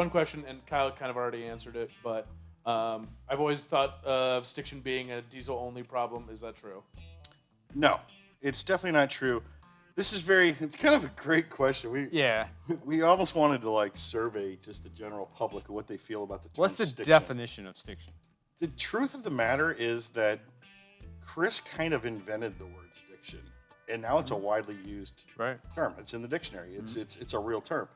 one question, and Kyle kind of already answered it, but I've always thought of Stiction being a diesel-only problem. Is that true? No, it's definitely not true. It's kind of a great question. We almost wanted to like survey just the general public of what they feel about the term What's the stiction. definition of stiction? The truth of the matter is that Chris kind of invented the word stiction, and now it's a widely used term. It's in the dictionary. It's a real term.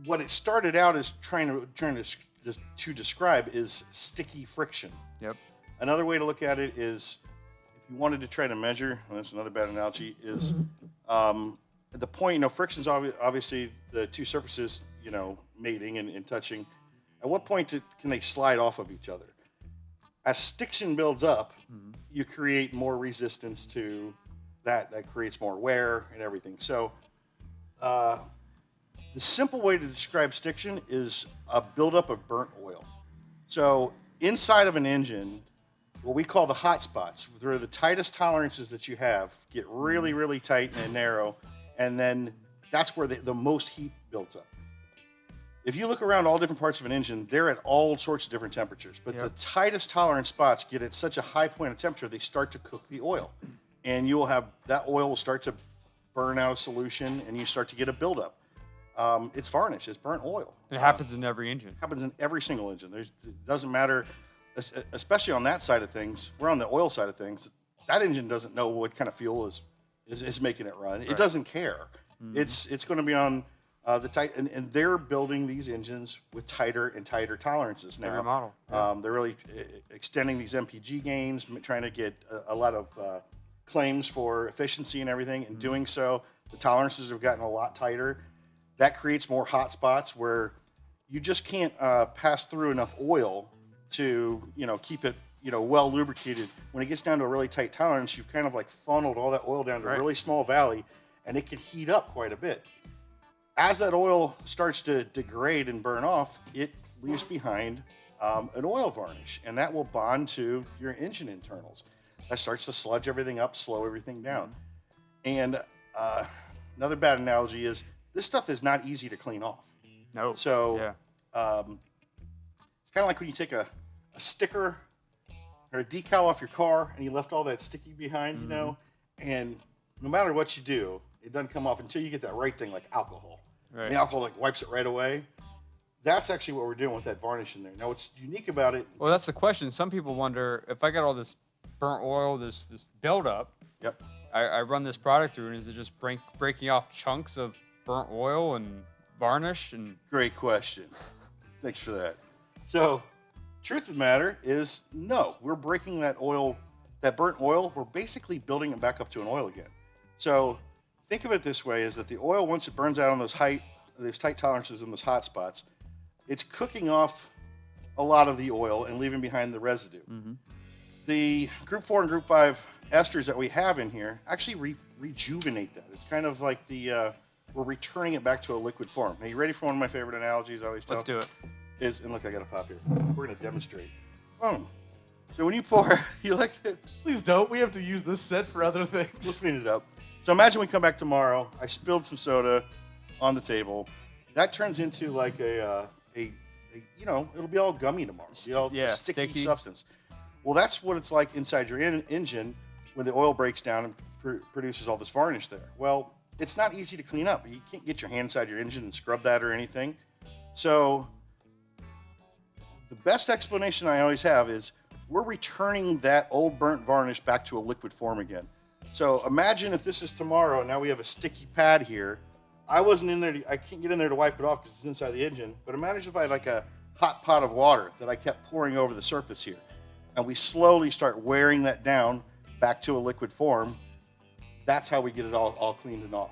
What it started out as trying to describe is sticky friction. Yep. Another way to look at it is, if you wanted to try to measure, and that's another bad analogy, is at the point, friction's obviously the two surfaces, mating and touching. At what point can they slide off of each other? As stiction builds up, you create more resistance to that. That creates more wear and everything. So the simple way to describe stiction is a buildup of burnt oil. So inside of an engine, what we call the hot spots, they're the tightest tolerances that you have, get really, really tight and narrow, and then that's where the most heat builds up. If you look around all different parts of an engine, they're at all sorts of different temperatures, but the tightest tolerance spots get at such a high point of temperature, they start to cook the oil. And you will have, that oil will start to burn out of solution, and you start to get a buildup. It's varnish, it's burnt oil. It happens in every engine. Happens in every single engine. It doesn't matter, especially on that side of things. We're on the oil side of things. That engine doesn't know what kind of fuel is making it run. It doesn't care. It's going to be on the tight, and they're building these engines with tighter and tighter tolerances now. Every model. They're really extending these MPG gains, trying to get a lot of claims for efficiency and everything. In doing so, the tolerances have gotten a lot tighter. That creates more hot spots where you just can't pass through enough oil to keep it well lubricated. When it gets down to a really tight tolerance, you've kind of like funneled all that oil down to a really small valley, and it can heat up quite a bit. As that oil starts to degrade and burn off, it leaves behind an oil varnish, and that will bond to your engine internals. That starts to sludge everything up, slow everything down. And another bad analogy is this stuff is not easy to clean off. No. So it's kind of like when you take a sticker or a decal off your car and you left all that sticky behind, and no matter what you do, it doesn't come off until you get that right thing, like alcohol. Right. The alcohol wipes it right away. That's actually what we're doing with that varnish in there. Now, what's unique about it? Well, that's the question. Some people wonder, if I got all this burnt oil, this buildup, I run this product through, and is it just breaking off chunks of burnt oil and varnish? And Great question. Thanks for that. So, truth of the matter is, no, we're breaking that oil, that burnt oil, we're basically building it back up to an oil again. So think of it this way, is that the oil, once it burns out on those tight tolerances and those hot spots, it's cooking off a lot of the oil and leaving behind the residue. The Group 4 and Group 5 esters that we have in here actually rejuvenate that. It's kind of like we're returning it back to a liquid form. Are you ready for one of my favorite analogies I always tell? Let's do it. And look, I got a pop here. We're going to demonstrate. So when you pour, you like that? Please don't. We have to use this set for other things. We'll clean it up. So imagine we come back tomorrow. I spilled some soda on the table. That turns into like it'll be all gummy tomorrow. It'll be all sticky substance. Well, that's what it's like inside your engine when the oil breaks down and produces all this varnish there. Well, it's not easy to clean up. You can't get your hand inside your engine and scrub that or anything. So the best explanation I always have is we're returning that old burnt varnish back to a liquid form again. So imagine if this is tomorrow and now we have a sticky pad here. I wasn't in there. I can't get in there to wipe it off because it's inside the engine. But imagine if I had like a hot pot of water that I kept pouring over the surface here. And we slowly start wearing that down back to a liquid form. That's how we get it all cleaned and off.